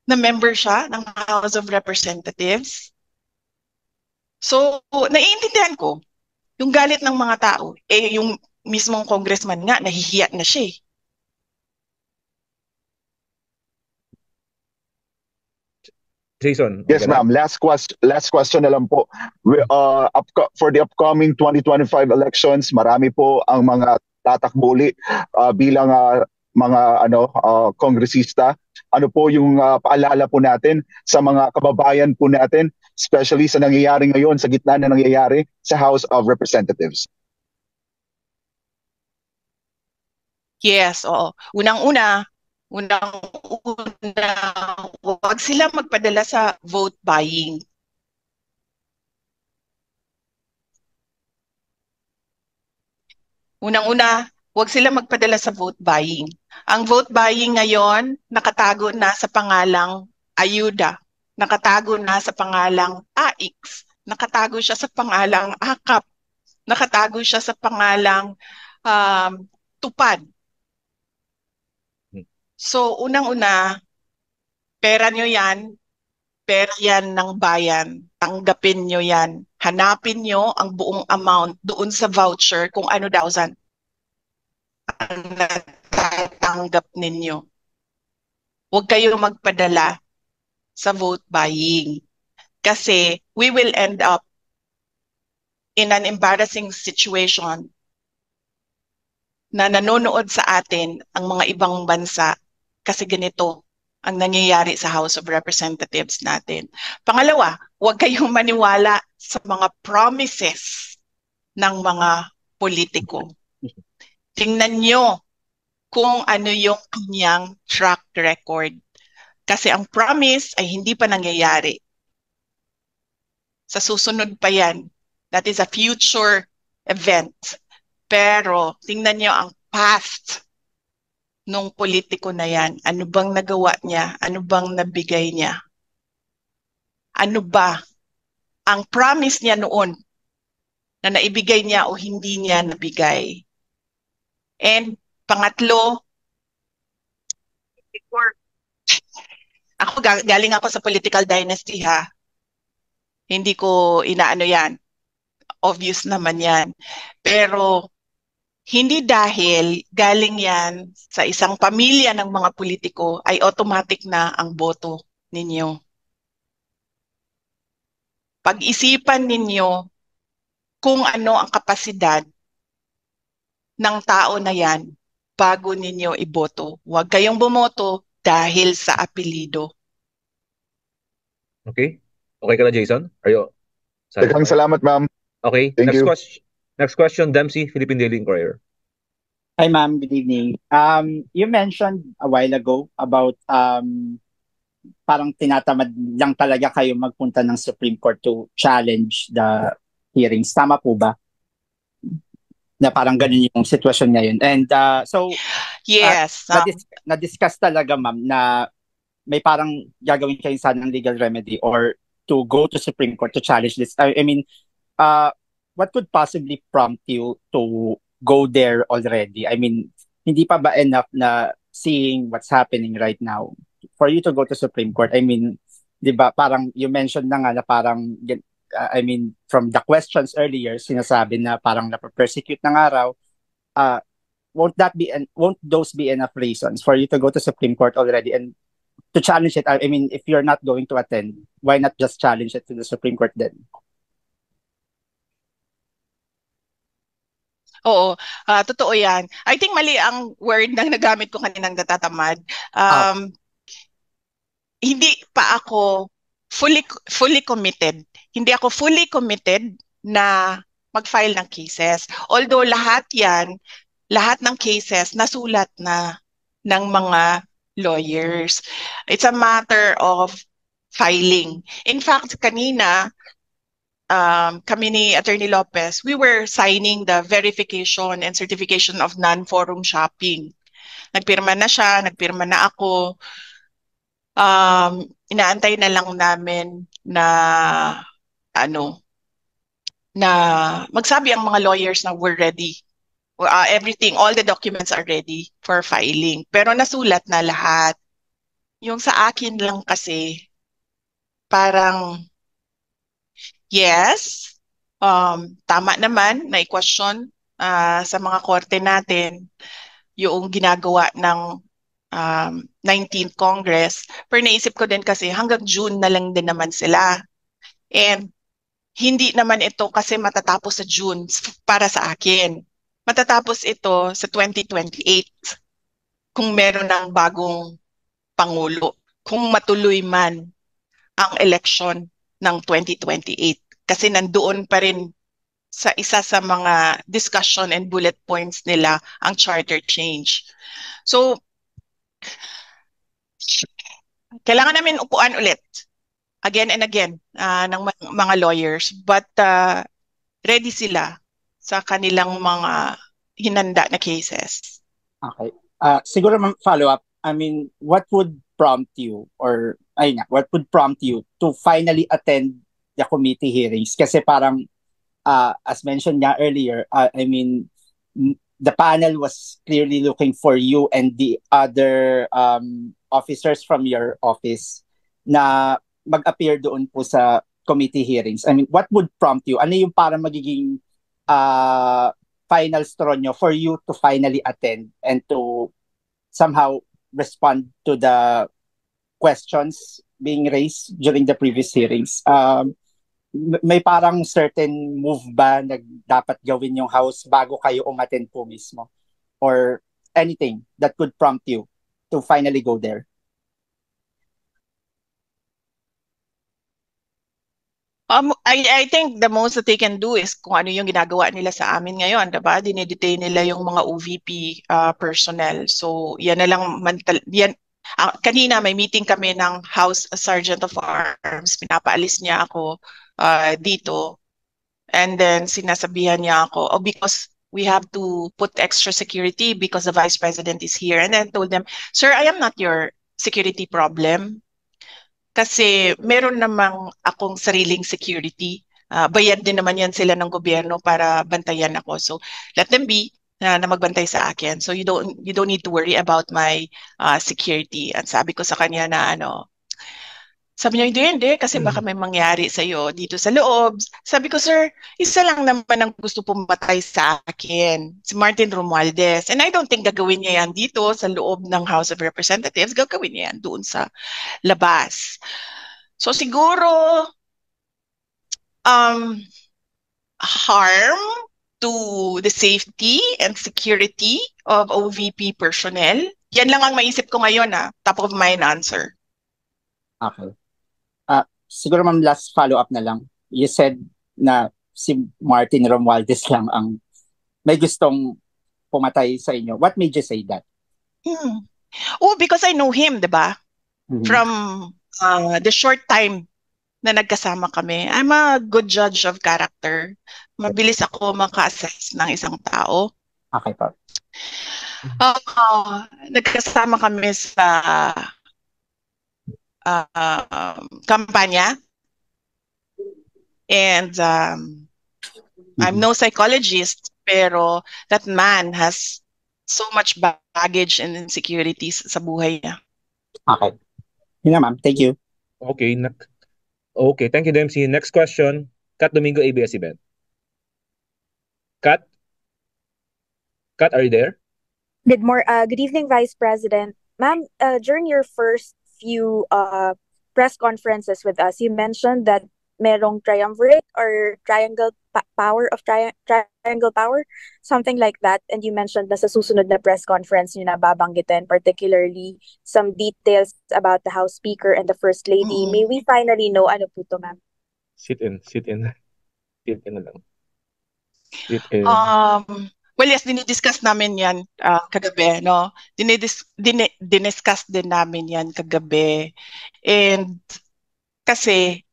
na member siya ng House of Representatives. So, naiintindihan ko yung galit ng mga tao. Eh, yung mismong congressman nga, nahihiya na siya eh. Jason, Yes, okay na? ma'am. Last question na lang po. For the upcoming 2025 elections, marami po ang mga tatakbo uli bilang mga kongresista. Ano po yung paalala po natin sa mga kababayan po natin, especially sa nangyayari ngayon, sa gitna na nangyayari sa House of Representatives? Yes, oo. Unang-una, huwag sila magpadala sa vote buying. Unang-una, huwag sila magpadala sa vote buying. Ang vote buying ngayon, nakatago na sa pangalang ayuda, nakatago na sa pangalang AIX, nakatago siya sa pangalang AKAP, nakatago siya sa pangalang tupad. So, unang-una, pera nyo yan, pera yan ng bayan. Tanggapin nyo yan. Hanapin nyo ang buong amount doon sa voucher kung ano daw ang natatanggap ninyo. Huwag kayong magpadala sa vote buying. Kasi we will end up in an embarrassing situation na nanonood sa atin ang mga ibang bansa kasi ganito ang nangyayari sa House of Representatives natin. Pangalawa, huwag kayong maniwala sa mga promises ng mga politiko. Tingnan nyo kung ano yung kanyang track record. Kasi ang promise ay hindi pa nangyayari. Sa susunod pa yan. That is a future event. Pero tingnan nyo ang past nung politiko na yan. Ano bang nagawa niya? Ano bang nabigay niya? Ano ba ang promise niya noon na naibigay niya o hindi niya nabigay? And pangatlo, galing ako sa political dynasty ha. Hindi ko inaano yan. Obvious naman yan. Pero hindi dahil galing yan sa isang pamilya ng mga politiko ay automatic na ang boto ninyo. Pag-isipan ninyo kung ano ang kapasidad ng tao na yan bago ninyo iboto. Huwag kayong bumoto dahil sa apelido. Okay? Okay ka na, Jason? Are you Daghang satisfied? salamat, ma'am. Okay, Thank you. Next question, Dempsey, Philippine Daily Inquirer. Hi, ma'am. Good evening. You mentioned a while ago about parang tinatamad lang talaga kayo magpunta ng Supreme Court to challenge the hearings. Tama po ba? Na parang ganun yung sitwasyon ngayon. And so, yes, na-discuss talaga, ma'am, na may parang gagawin kayo sanang legal remedy or to go to Supreme Court to challenge this. I mean, what could possibly prompt you to go there already? I mean, hindi pa ba enough na seeing what's happening right now for you to go to Supreme Court? I mean, di ba, parang you mentioned na nga na parang, I mean, from the questions earlier, sinasabi na parang na-persecute ng araw, won't those be enough reasons for you to go to Supreme Court already and to challenge it? I mean, if you're not going to attend, why not just challenge it to the Supreme Court then? Oo, totoo yan. I think mali ang word na nagamit ko kaninang natatamad. Hindi pa ako fully committed. Hindi ako fully committed na mag-file ng cases. Although lahat ng cases nasulat na ng mga lawyers. It's a matter of filing. In fact, kanina, kami ni Attorney Lopez, we were signing the verification and certification of non-forum shopping. Nagpirma na siya, nagpirma na ako. Inaantay na lang namin na na magsabi ang mga lawyers na we're ready. Everything, all the documents are ready for filing. Pero nasulat na lahat. yung sa akin lang kasi, parang, yes, tama naman na i-question sa mga korte natin yung ginagawa ng 19th Congress. Pero naisip ko din kasi hanggang June na lang din naman sila. And hindi naman ito kasi matatapos sa June para sa akin. Matatapos ito sa 2028 kung meron ng bagong Pangulo. Kung matuloy man ang election ng 2028. Kasi nandoon pa rin sa isa sa mga discussion and bullet points nila ang charter change. So, kailangan namin upuan ulit again and again ng mga lawyers, but ready sila sa kanilang mga hinanda na cases. Okay. Siguro follow up. I mean, what would prompt you or what would prompt you to finally attend the committee hearings? Kasi parang as mentioned nga earlier, I mean, the panel was clearly looking for you and the other officers from your office na mag-appear doon po sa committee hearings. I mean, what would prompt you? Ano yung parang magiging final straw nyo for you to finally attend and to somehow respond to the questions being raised during the previous hearings? May parang certain move ba na dapat gawin yung House bago kayo umattend po mismo? Or anything that could prompt you to finally go there? I think the most that they can do is kung ano yung ginagawa nila sa amin ngayon, diba? Dinedetain nila yung mga OVP personnel. So, yan na lang, kanina may meeting kami ng House Sergeant of Arms. Pinapaalis niya ako dito. And then sinasabihan niya ako, because we have to put extra security because the Vice President is here. And then I told them, sir, I am not your security problem. Kasi meron namang akong sariling security. Bayad din naman yan sila ng gobyerno para bantayan ako. So let them be na magbantay sa akin. So you don't need to worry about my security. At sabi ko sa kanya na sabi niya, hindi, kasi baka may mangyari sa'yo dito sa loob. Sabi ko, sir, isa lang naman ang gusto pumatay sa akin, si Martin Romualdez. And I don't think gagawin niya yan dito sa loob ng House of Representatives. Gagawin niya yan doon sa labas. So siguro, harm to the safety and security of OVP personnel. Yan lang ang maisip ko ngayon, top of mind answer. Okay. Siguro ma'am, last follow-up na lang. You said na si Martin Romualdez lang ang may gustong pumatay sa inyo. What made you say that? Oh, because I know him, diba? From the short time na nagkasama kami. I'm a good judge of character. Mabilis ako maka-assess ng isang tao. Okay po. Nagkasama kami sa kampanya. And I'm no psychologist, pero that man has so much baggage and insecurities sa buhay niya. Okay. Yun na ma'am. Thank you. Okay. Okay, thank you, Dempsey. Next question, Kat Domingo, ABS-CBN. Kat? Kat, are you there? Good evening, Vice President. Ma'am, during your first few press conferences with us, you mentioned that merong triumvirate or triangle power of triangle power, something like that. And you mentioned na sa susunod na press conference nyo na babanggitin, particularly some details about the House Speaker and the First Lady. May we finally know ano po to, ma'am? Sit in. Sit in na lang. Sit in. Well, yes, dinidiscuss namin yan kagabi, no? Diniscuss din namin yan kagabi. And kasi,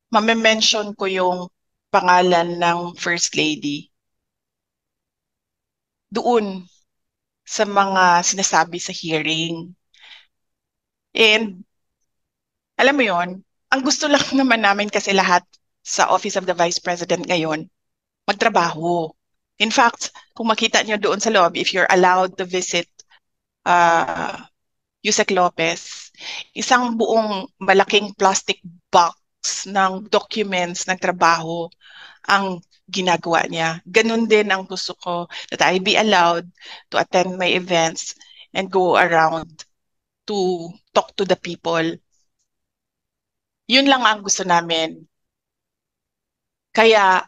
mame-mention ko yung pangalan ng First Lady doon sa mga sinasabi sa hearing. And, alam mo yon, ang gusto lang naman namin kasi lahat sa Office of the Vice President ngayon, magtrabaho. In fact, kung makita nyo doon sa loob, if you're allowed to visit Yusek Lopez, isang buong malaking plastic box ng documents ng trabaho ang ginagawa niya. Ganun din ang gusto ko, that I be allowed to attend my events and go around to talk to the people. Yun lang ang gusto namin. Kaya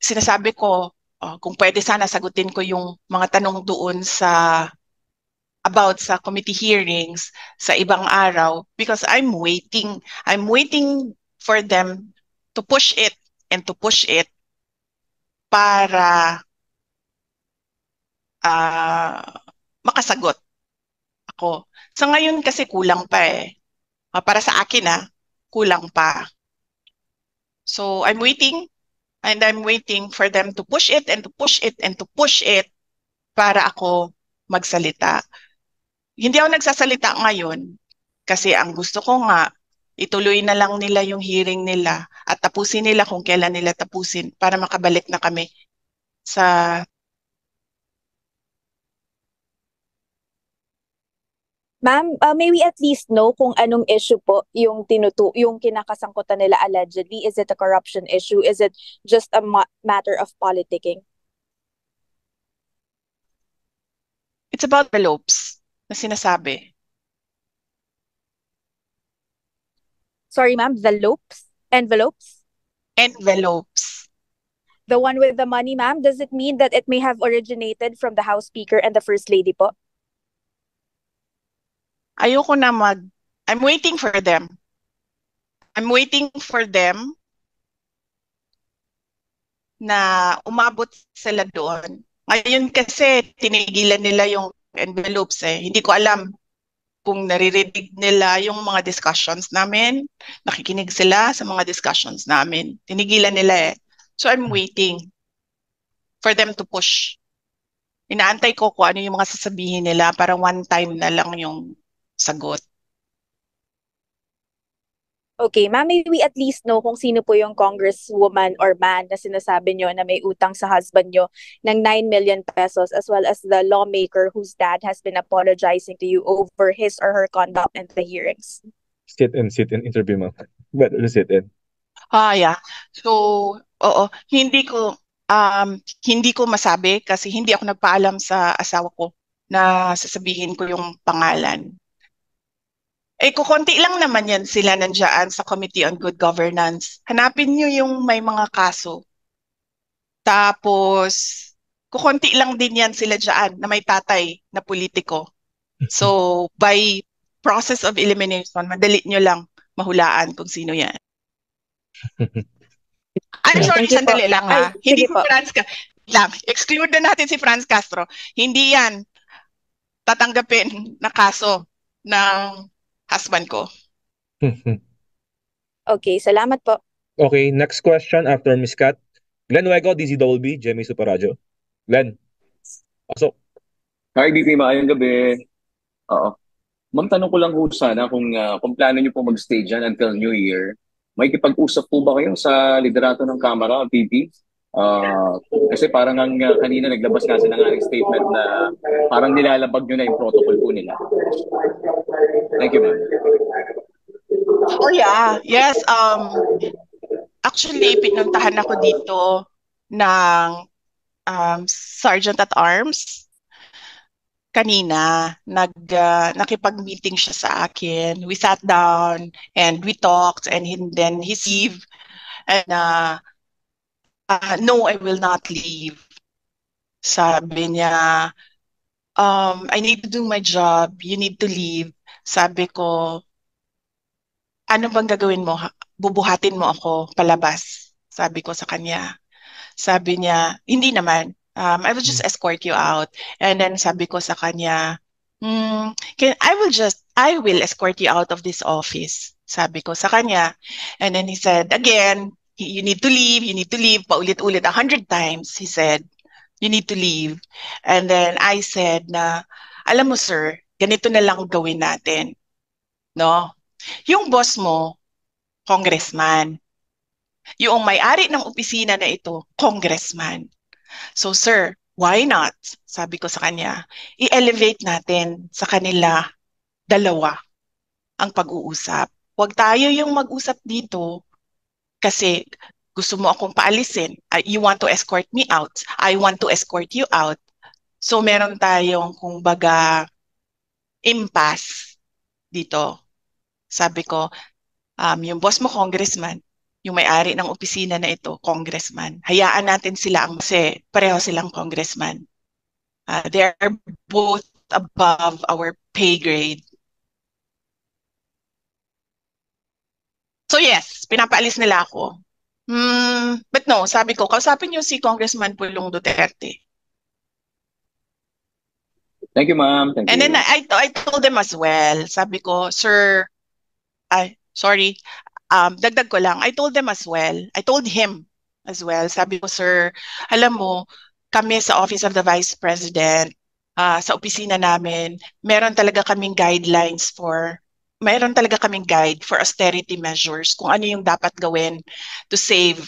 sinasabi ko, kung pwede sana sagutin ko yung mga tanong doon about sa committee hearings sa ibang araw, because I'm waiting for them to push it para makasagot ako. Sa ngayon kasi kulang pa eh. Para sa akin kulang pa. So I'm waiting for them to push it para ako magsalita. Hindi ako nagsasalita ngayon kasi ang gusto ko nga, ituloy na lang nila yung hearing nila at tapusin nila kung kailan nila tapusin para makabalik na kami sa... Ma'am, may we at least know kung anong issue po yung kinakasangkutan nila allegedly? Is it a corruption issue? Is it just a matter of politicking? It's about envelopes na sinasabi. Sorry, ma'am, envelopes? Envelopes. The one with the money, ma'am, does it mean that it may have originated from the House Speaker and the First Lady po? Ayoko na I'm waiting for them. Na umabot sila doon. Ngayon kasi tinigilan nila yung envelopes eh. Hindi ko alam kung naririnig nila yung mga discussions namin. Nakikinig sila sa mga discussions namin. Tinigilan nila eh. So I'm waiting for them to push. Inaantay ko kung ano yung mga sasabihin nila para one time na lang yung sagot. Okay, ma'am, may we at least know kung sino po yung congresswoman or man na sinasabi nyo na may utang sa husband nyo ng 9 million pesos, as well as the lawmaker whose dad has been apologizing to you over his or her conduct in the hearings? Sit in interview, ma'am. Better sit in. Yeah. So, hindi ko masabi kasi hindi ako nagpaalam sa asawa ko na sasabihin ko yung pangalan. Kukonti lang naman yan sila nandiyan sa Committee on Good Governance. Hanapin nyo yung may mga kaso. Tapos, kukonti lang din yan sila dyan na may tatay na politiko. So, by process of elimination, madali nyo lang mahulaan kung sino yan. I'm sorry, sandali lang ha. Hindi si Franz lang. Exclude na natin si Franz Castro. Hindi yan tatanggapin na kaso ng husband ko. Okay, salamat po. Okay, next question after Ms. Kat. Glenn Wego, DZWB, Jemmy Superradyo. Glenn, pasok. Hi, BP, maayong gabi. Ma'am, tanong ko lang po sana kung plano niyo po mag-stay dyan until New Year. May kipag-usap po ba kayo sa liderato ng Kamara, PP? Kasi parang kanina naglabas nga sila ng statement na parang nilalabag nyo na yung protocol po nila. Thank you, ma'am. Oh yeah, yes. Actually, pinuntahan ako dito ng Sergeant at Arms. Kanina, nakipag-meeting siya sa akin. We sat down and we talked, and then he leave. And no, I will not leave. Sabi niya, I need to do my job. You need to leave. Sabi ko, ano bang gagawin mo? Bubuhatin mo ako palabas. Sabi ko sa kanya. Sabi niya, hindi naman. I will just escort you out. And then sabi ko sa kanya, I will escort you out of this office. Sabi ko sa kanya. And then he said, again, you need to leave. Paulit-ulit 100 times, he said, you need to leave. And then I said na, alam mo sir, ganito na lang gawin natin. No? Yung boss mo, congressman. Yung may-ari ng opisina na ito, congressman. So sir, why not? Sabi ko sa kanya, i-elevate natin sa kanila dalawa. ang pag-uusap. Huwag tayo yung mag-usap dito kasi gusto mo akong paalisin. You want to escort me out. I want to escort you out. So meron tayong kumbaga impasse dito. Sabi ko, yung boss mo congressman, yung may-ari ng opisina na ito, congressman. Hayaan natin sila kasi pareho silang congressman. They are both above our pay grade. So yes, pinapaalis nila ako. But no, sabi ko, kausapin niyo si Congressman Pulong Duterte. Thank you, ma'am. Thank And you. then I told them as well, sabi ko, sir, sorry, dagdag ko lang, I told them as well, I told him as well, sabi ko, sir, alam mo, kami sa Office of the Vice President, sa opisina namin, meron talaga kaming guide for austerity measures, kung ano yung dapat gawin to save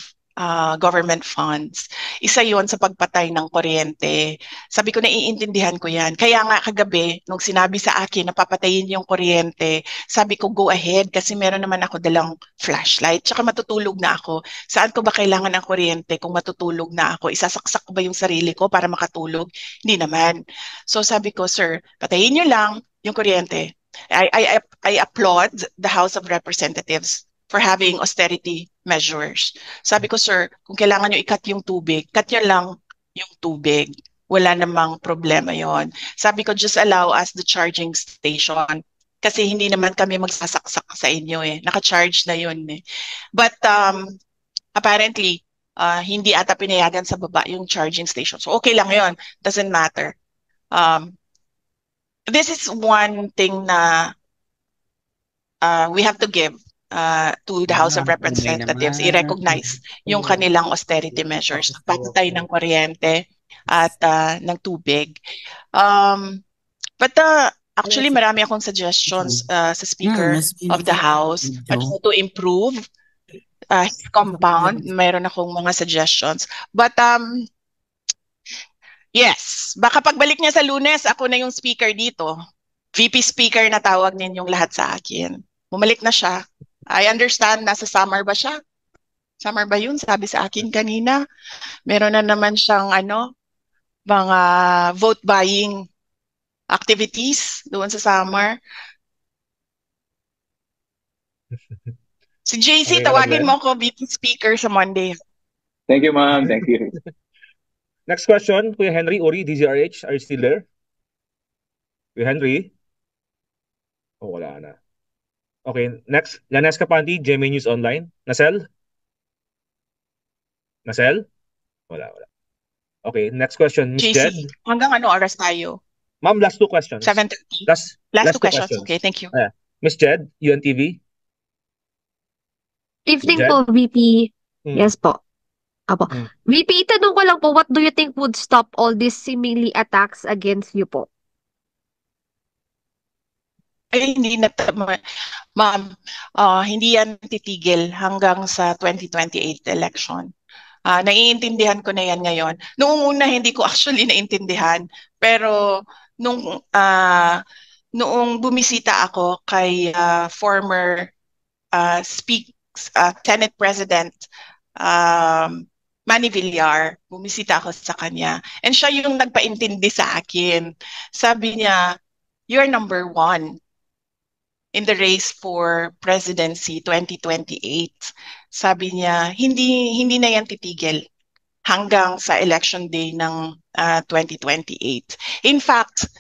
government funds. Isa yon sa pagpatay ng kuryente. Sabi ko, naiintindihan ko yan. Kaya nga kagabi, nung sinabi sa akin na papatayin yung kuryente, sabi ko, go ahead kasi meron naman ako dalang flashlight. Tsaka matutulog na ako. Saan ko ba kailangan ng kuryente kung matutulog na ako? Isasaksak ko ba yung sarili ko para makatulog? Hindi naman. So sabi ko, sir, patayin nyo lang yung kuryente. I applaud the House of Representatives for having austerity measures. Sabi ko, sir, kung kailangan nyo i-cut yung tubig, cut nyo lang yung tubig. Wala namang problema yon. Sabi ko, just allow us the charging station. Kasi hindi naman kami magsasaksak sa inyo eh. Naka-charge na yun eh. But apparently, hindi ata pinayagan sa baba yung charging station. So okay lang yon. Doesn't matter. This is one thing na we have to give to the House of Representatives, i-recognize yung kanilang austerity measures, patay ng kuryente at ng tubig. But actually, marami akong suggestions sa Speaker of the House to improve his compound. Mayroon akong mga suggestions. But yes, baka pagbalik niya sa Lunes, ako na yung speaker dito. VP Speaker na tawag ninyong lahat sa akin. Bumalik na siya. I understand, nasa summer ba siya? Summer ba yun? Sabi sa akin kanina. Meron na naman siyang mga vote buying activities doon sa summer. Si JC, Okay, tawagin Glenn. mo ko VP Speaker sa Monday. Thank you, ma'am. Thank you. Next question, Kuya Henry Uri, DZRH. Are you still there? Kuya Henry? Oh, wala na. Okay, next. Lanes Kapanti, GMA News Online. Nasel? Nasel? Wala. Okay, next question, Miss Jed. JC, hanggang ano oras tayo? Ma'am, last 2 questions. 7:30. Last Last 2 two questions. Okay, thank you. Miss Jed, UNTV. Evening Jed? po, VP. Hmm. Yes po. Apo. VP, tanong ko lang po, what do you think would stop all these seemingly attacks against you po? Ay, hindi na, ma'am, hindi yan titigil hanggang sa 2028 election. Naiintindihan ko na yan ngayon. Noong una, hindi ko actually naintindihan. Pero noong bumisita ako kay former Senate President Manny Villar, bumisita ako sa kanya. And siya yung nagpaintindi sa akin. Sabi niya, you're number 1 in the race for presidency 2028. Sabi niya, hindi na yan titigil hanggang sa election day ng 2028. In fact,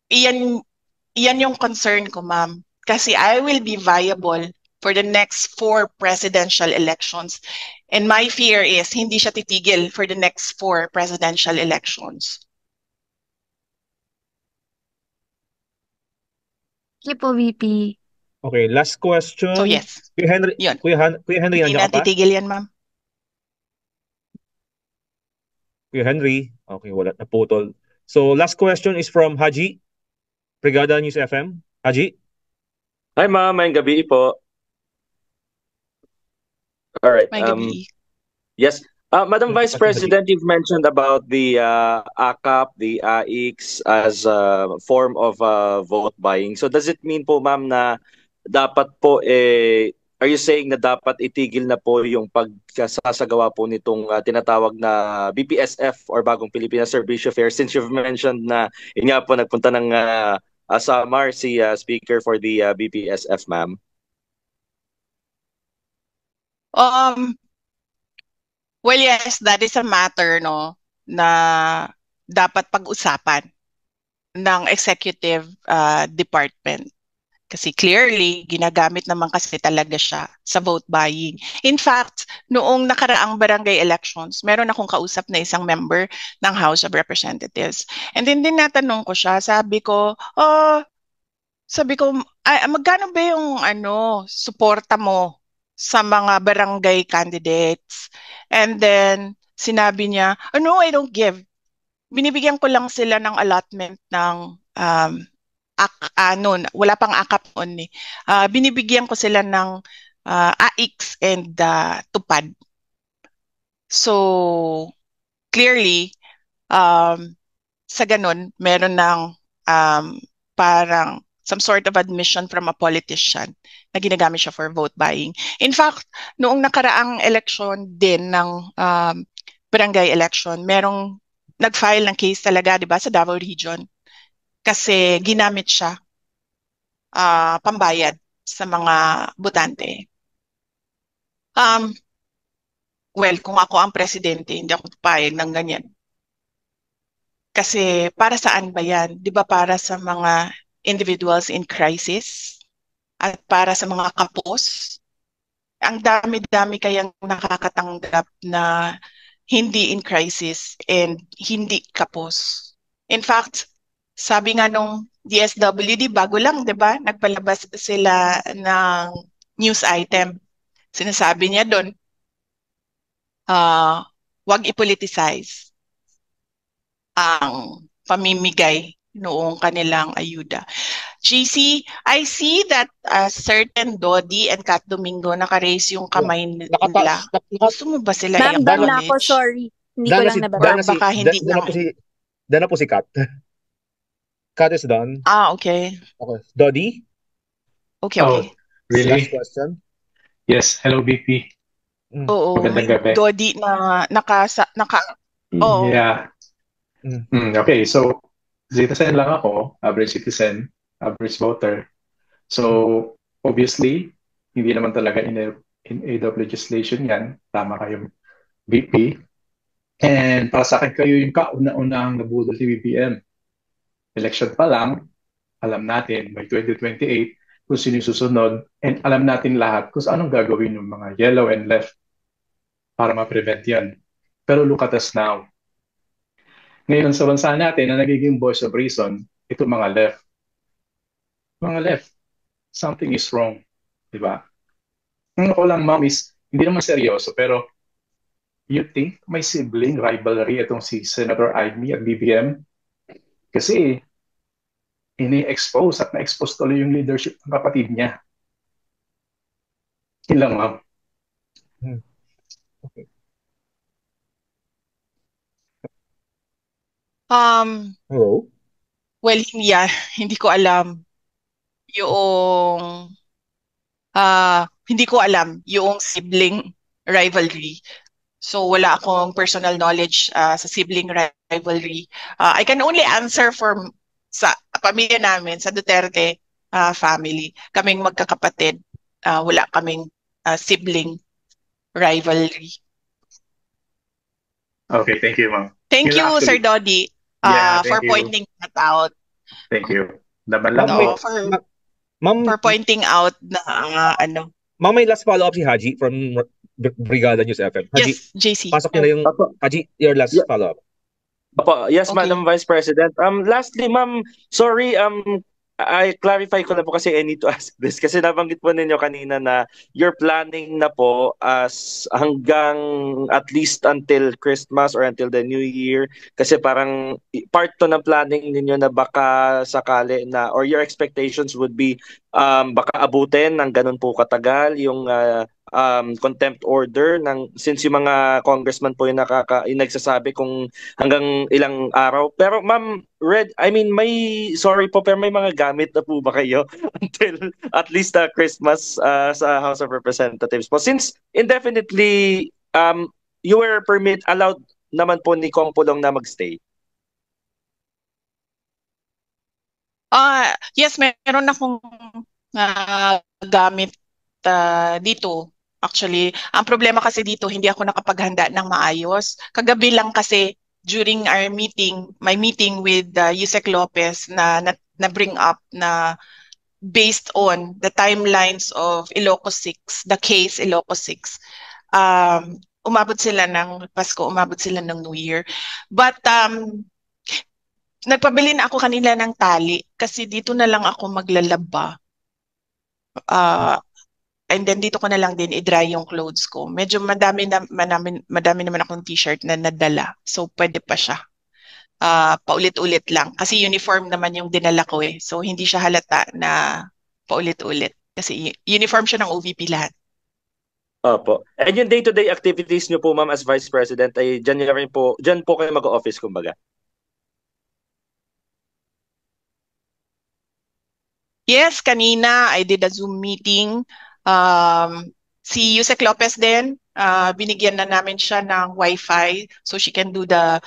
iyan yung concern ko, ma'am. Kasi I will be viable for the next 4 presidential elections. And my fear is hindi siya titigil for the next 4 presidential elections. Sige po, VP. Okay, last question. So yes, Kuya Henry, yun. Kuya Henry, Hindi nandiyan na ka pa? titigil yan, ma'am. Kuya Henry, okay, wala, naputol. So last question is from Haji, Brigada News FM. Haji? Hi ma'am, mayang gabi po. All right. May gabi. Yes, Madam Vice President, you've mentioned about the AKAP, the AIX as a form of vote buying. So does it mean po, ma'am, na dapat po, are you saying na dapat itigil na po yung pagkasasagawa po nitong tinatawag na BPSF or Bagong Pilipinas Servicio Fair, since you've mentioned na yun nga po nagpunta ng Samar si Speaker for the BPSF, ma'am? Well, yes, that is a matter na dapat pag-usapan ng executive department. Kasi clearly, ginagamit naman kasi talaga siya sa vote buying. In fact, noong nakaraang barangay elections, meron akong kausap na isang member ng House of Representatives. And then natanong ko siya, sabi ko, magkano ba yung suporta mo sa mga barangay candidates? And then, sinabi niya, no, I don't give. Binibigyan ko lang sila ng allotment ng, wala pang AKAP noon eh. Binibigyan ko sila ng AIX and tupad. So, clearly, sa ganun, meron ng parang some sort of admission from a politician na ginagamit siya for vote buying. In fact, noong nakaraang election din ng barangay election, merong nag-file ng case talaga, di ba, sa Davao Region. Kasi ginamit siya pambayad sa mga botante. Well, kung ako ang presidente, hindi ako papayag ng ganyan. Kasi para saan ba yan? Di ba para sa mga individuals in crisis at para sa mga kapos? Ang dami-dami kayang nakakatanggap na hindi in crisis and hindi kapos. In fact, sabi nga nung DSWD, bago lang, di ba? Nagpalabas sila ng news item. Sinasabi niya doon, wag i-politicize ang pamimigay noong kanilang ayuda. GC, I see that certain Dodi and Kat Domingo naka-raise yung kamay nila. Gusto mo ba sila Ma'am, i-acknowledge? na ako, sorry. Hindi ko lang nababa. Baka hindi na. Done na po si Kat. Kat is done. Okay. Okay. Dodi? Okay. Really? Last question. Yes. Hello, BP. Oo. Dodi na Yeah. Okay, so citizen lang ako, average citizen, average voter. So, obviously, hindi naman talaga in aid of legislation yan. Tama kayong BP. And para sa akin, kayo yung kauna-unang nabudol ni BBM. Election pa lang, alam natin by 2028 kung sino yung susunod, and alam natin lahat kung anong gagawin yung mga yellow and left para ma-prevent yan. Pero look at us now. Ngayon sa bansa natin na nagiging voice of reason, ito mga left. Mga left, something is wrong. Diba? Ang ako lang, ma'am, is hindi naman seryoso, pero you think may sibling rivalry itong si Senator Amy at BBM? Kasi ini-expose at na-expose tuloy yung leadership ng kapatid niya. Yun lang, ma'am. Okay. Hello? Well, hindi ko alam yung sibling rivalry. So wala akong personal knowledge sa sibling rivalry. I can only answer sa pamilya namin, sa Duterte family. Kaming magkakapatid, wala kaming sibling rivalry. Okay, thank you, ma'am. Thank you, Sir Dodi. For pointing that out. Thank you. For pointing out na Ma'am, may last follow-up si Haji from Brigada News FM. Haji, yes, JC. pasok niyo na yung Haji, your last follow-up. Yes, Okay. Madam Vice President. Lastly, ma'am, sorry, I clarify ko na po kasi I need to ask this kasi nabanggit po ninyo kanina na you're planning na po as hanggang at least until Christmas or until the New Year kasi parang part to ng planning ninyo na baka sakali na or your expectations would be baka abutin ng ganun po katagal yung contempt order since yung mga congressman po yung nagsasabi kung hanggang ilang araw. Pero ma'am, sorry po, pero may mga gamit na po ba kayo until at least Christmas sa House of Representatives po? Since indefinitely you were allowed naman po ni Kong Pulong na magstay. Yes, meron akong gamit dito. Actually, ang problema kasi dito, hindi ako nakapaghanda ng maayos. Kagabi lang kasi, during our meeting, my meeting with Yusek Lopez na bring up na based on the timelines of Ilocos 6, the case Ilocos 6, umabot sila ng Pasko, umabot sila ng New Year. But nagpabili na ako kanila ng tali kasi dito na lang ako maglalaba. And then dito ko na lang din i-dry yung clothes ko. Medyo madami naman akong t-shirt na nadala. So pwede pa siya. Paulit-ulit lang. Kasi uniform naman yung dinala ko eh. So hindi siya halata na paulit-ulit. Kasi uniform siya ng OVP lahat. Opo. And yung day-to-day activities nyo po, ma'am, as Vice President, ay dyan po kayo mag-office, kumbaga? Yes, kanina I did a Zoom meeting. Si Yusek Lopez din, binigyan na namin siya ng Wi-Fi so she can do the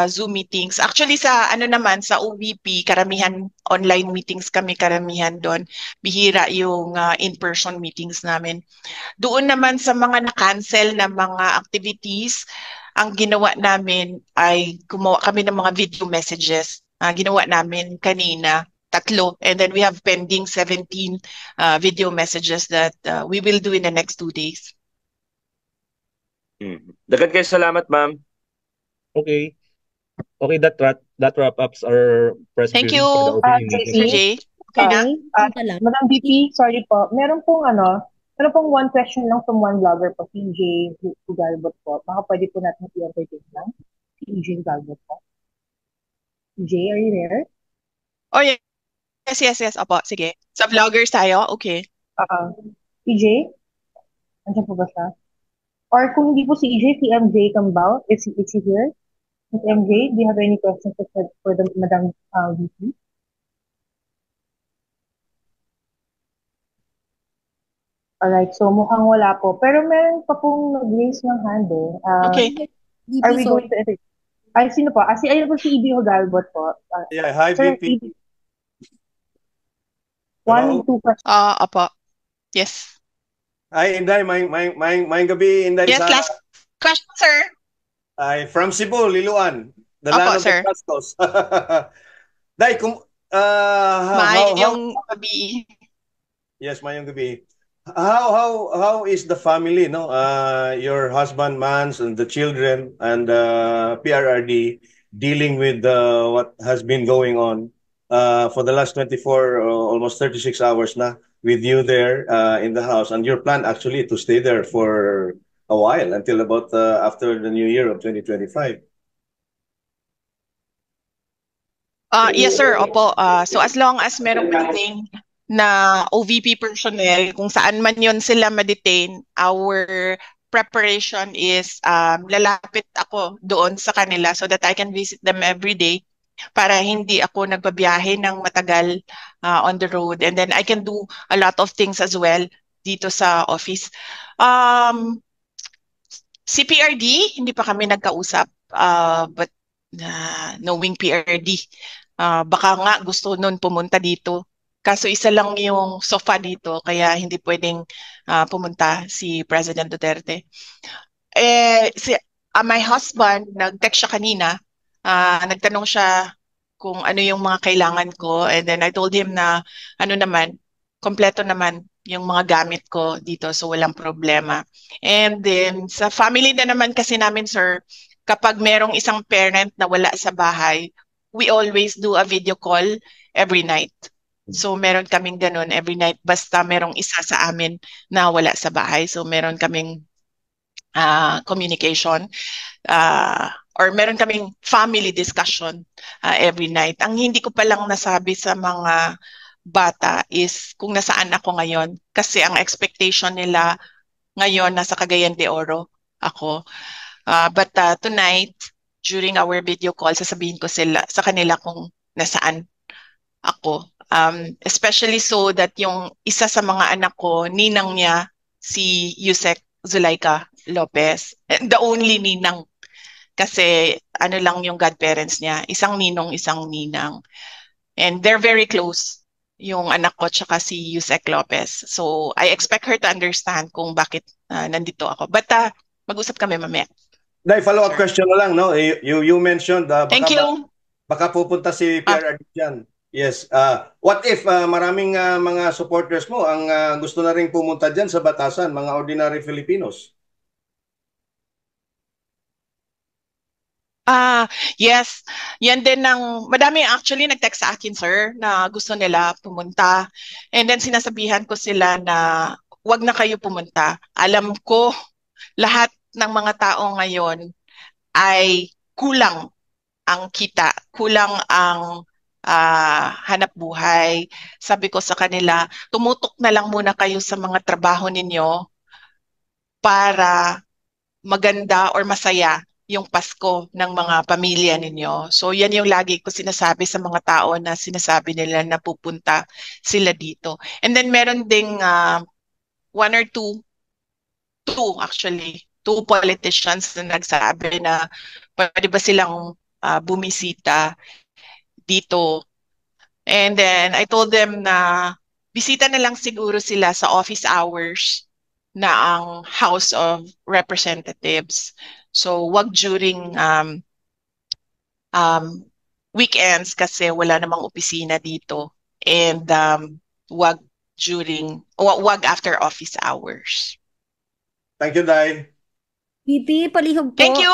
Zoom meetings. Actually sa sa OVP, karamihan online meetings kami, karamihan doon. Bihira yung in-person meetings namin. Doon naman sa mga na-cancel na mga activities, ang ginawa namin ay gumawa kami ng mga video messages. Ginawa namin kanina. 3, and then we have pending 17 video messages that we will do in the next 2 days. Dagan kayo salamat, ma'am. Okay, that wrap ups our press Thank briefing you, for the opening meeting. Sir Jay. Okay na? Madam VP, sorry po. Meron pong one question lang from one vlogger po, si EJ Hugalbot po. Baka pwede po natin i-entertain lang. Si EJ Hugalbot po. EJ, are you there? Oh, yeah. Yes. Opo, sige. Sa vloggers tayo? Okay. EJ? Andiyan po ba siya? Or kung hindi po si EJ, si MJ Cambao, is he here? Ms. MJ, do you have any questions for the Madam VP? Alright, so mukhang wala po. Pero meron pa pong nag-raise ng hand eh. Okay. Are we going to entertain? Ay, sino po? Ayun po si EJ Hugalbot po. Yeah, hi Sir, VP. 1, 2 questions. Apo. Yes. Hi, Inday. May gabi, Inday. Yes, last question, sir. Ay, from Cebu, Liloan. The Opo, land of sir. the Pastos. Day, Mayong gabi. Yes, mayong gabi. How is the family, no? Your husband, Mans, and the children, and PRRD dealing with what has been going on for the last 24, almost 36 hours na with you there in the house, and your plan actually to stay there for a while until about after the new year of 2025. Yes, sir. Opo. So as long as meron detain na OVP personnel, kung saan man yon sila ma-detain, our preparation is lalapit ako doon sa kanila so that I can visit them every day para hindi ako nagbabiyahe ng matagal on the road. And then I can do a lot of things as well dito sa office. CPRD, hindi pa kami nagkausap, but knowing PRD, baka nga gusto nun pumunta dito. Kaso isa lang yung sofa dito, kaya hindi pwedeng pumunta si President Duterte. My husband, nag-text siya kanina, nagtanong siya kung ano yung mga kailangan ko, and then I told him na kompleto naman yung mga gamit ko dito, so walang problema. And then sa family na naman kasi namin, sir, kapag merong isang parent na wala sa bahay, we always do a video call every night. So meron kaming ganun every night, basta merong isa sa amin na wala sa bahay. So meron kaming communication or meron kaming family discussion every night. Ang hindi ko pa lang nasabi sa mga bata is kung nasaan ako ngayon. Kasi ang expectation nila ngayon nasa Cagayan de Oro ako. But tonight, during our video call, sasabihin ko sa kanila kung nasaan ako. Especially so that yung isa sa mga anak ko, ninang niya, si Yusek Zulaika Lopez. The only ninang. Kasi ano lang yung godparents niya. Isang ninong, isang ninang. And they're very close, yung anak ko tsaka si Yusek Lopez. So I expect her to understand kung bakit nandito ako. But mag-usap kami mamaya. Nay, follow-up question na lang, no? You mentioned Thank you. Baka pupunta si PRRD dyan. Yes. What if maraming mga supporters mo ang gusto na rin pumunta dyan sa Batasan, mga ordinary Filipinos? Yes. Yan din madami actually nag-text sa akin, sir, na gusto nila pumunta. And then sinasabihan ko sila na wag na kayo pumunta. Alam ko lahat ng mga tao ngayon ay kulang ang kita, kulang ang hanap buhay. Sabi ko sa kanila, tumutok na lang muna kayo sa mga trabaho ninyo para maganda or masaya yung Pasko ng mga pamilya ninyo. So yan yung lagi ko sinasabi sa mga tao na sinasabi nila na pupunta sila dito. And then meron ding one or two politicians na nagsabi na pwede ba silang bumisita dito. And then I told them na bisita na lang siguro sila sa office hours na ang House of Representatives. So wag during weekends kasi wala namang opisina dito. And wag after office hours. Thank you, Day. VP, palihog po. Thank you.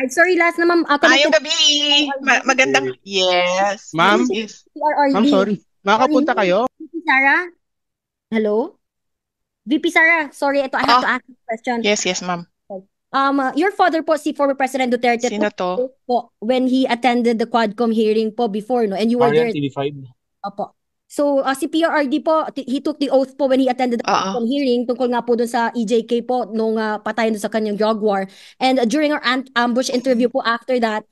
Sorry, last na ma'am. Ayong gabi. Magandang, yes. Ma'am? Yes. Ma'am, sorry. Makakapunta kayo? VP Sara? Hello? VP Sara, sorry, I have to ask a question. Yes, ma'am. Your father po, si former President Duterte, Sino to? Po, when he attended the Quadcom hearing po before, no? And you were there. TV5. Opo. So, si PRRD po, he took the oath po when he attended the Quadcom hearing tungkol nga po dun sa EJK po nung patayin dun sa kanyang Jaguar. And during our ambush interview po after that,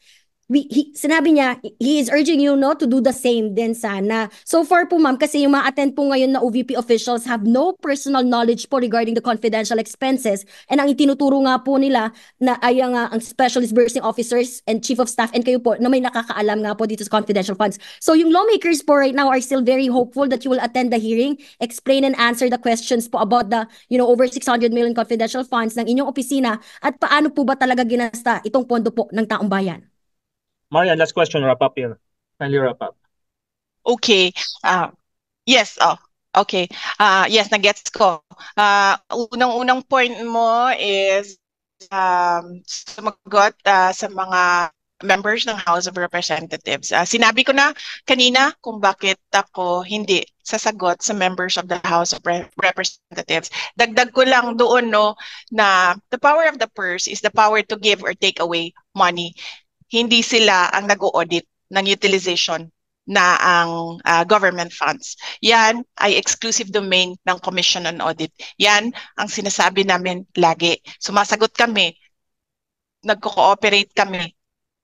sinabi niya, he is urging you to do the same din sana. So far po ma'am, kasi yung ma-attend po ngayon na OVP officials have no personal knowledge po regarding the confidential expenses. And ang itinuturo nga po nila na ay ang specialist bursing officers and chief of staff and kayo po na may nakakaalam nga po dito sa confidential funds. So yung lawmakers po right now are still very hopeful that you will attend the hearing, explain and answer the questions po about the over 600 million confidential funds ng inyong opisina at paano po ba talaga ginasta itong pondo po ng taong bayan. Marian, last question, wrap up here. Kindly wrap up. Okay. Yes. Okay. Yes, nagets ko. Unang point mo is sumagot sa mga members ng House of Representatives. Sinabi ko na kanina kung bakit ako hindi sasagot sa members of the House of Representatives. Dagdag ko lang doon na the power of the purse is the power to give or take away money. Hindi sila ang nag-audit ng utilization na ang government funds. Yan ay exclusive domain ng Commission on Audit. Yan ang sinasabi namin lagi. Sumasagot kami, nagko-cooperate kami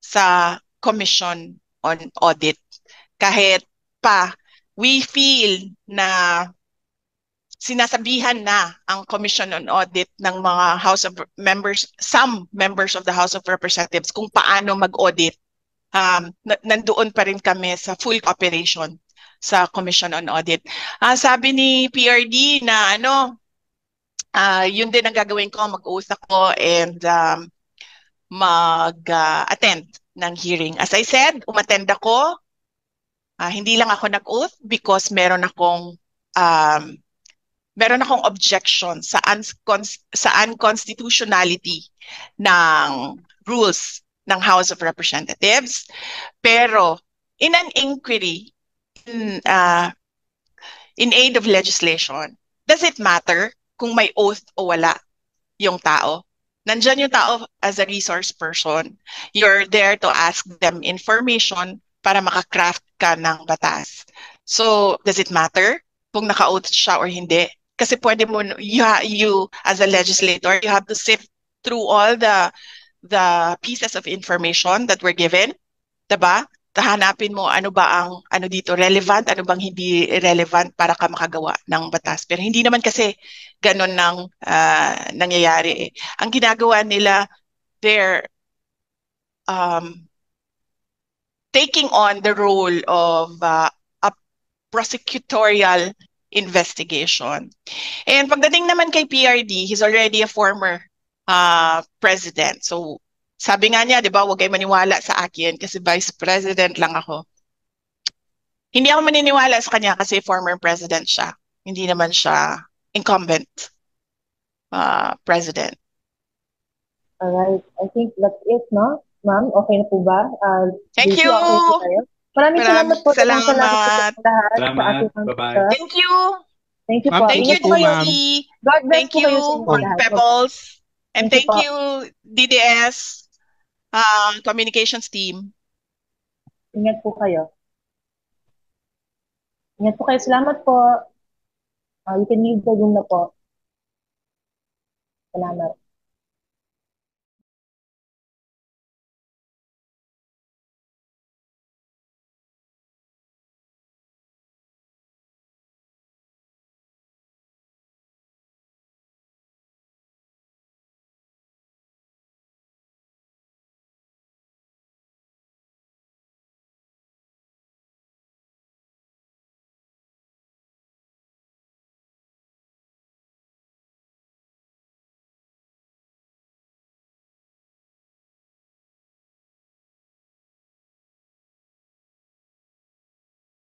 sa Commission on Audit. Kahit pa we feel na sinasabihan na ang Commission on Audit ng mga some members of the House of Representatives kung paano mag-audit. Nandoon pa rin kami sa full cooperation sa Commission on Audit. Sabi ni PRD na yun din ang gagawin ko, mag-uusap ko and mag-attend ng hearing. As I said, umattend ako. Hindi lang ako nag-oath because meron akong objection sa unconstitutionality ng rules ng House of Representatives. Pero in an inquiry in aid of legislation, does it matter kung may oath o wala yung tao? Nandyan yung tao as a resource person. You're there to ask them information para makakraft ka ng batas. So, does it matter kung naka-oath siya or hindi? Kasi pwede mo, you as a legislator, you have to sift through all the pieces of information that were given, diba? Hanapin mo ano ba ang ano dito relevant, ano bang hindi relevant para ka makagawa ng batas. Pero hindi naman kasi ganun nang nangyayari. Ang ginagawa nila, they're taking on the role of a prosecutorial investigation. And pagdating naman kay PRD, he's already a former president. So sabi nga niya, di ba, huwag kayo maniwala sa akin kasi vice president lang ako. Hindi ako maniniwala sa kanya kasi former president siya. Hindi naman siya incumbent president. Alright, I think that's it, no? Ma'am, okay na po ba? Thank you! Maraming salamat po. Salamat. Salamat. Salamat. Bye-bye. Thank you! Thank you Ma'am, po. Thank you, po, ma'am. Judy. God bless Thank po you, kayo sa inyo lahat. Pebbles. And Thank thank you you, DDS communications team. Ingat po kayo. Ingat po kayo. Salamat po. You can leave the room na po. Salamat.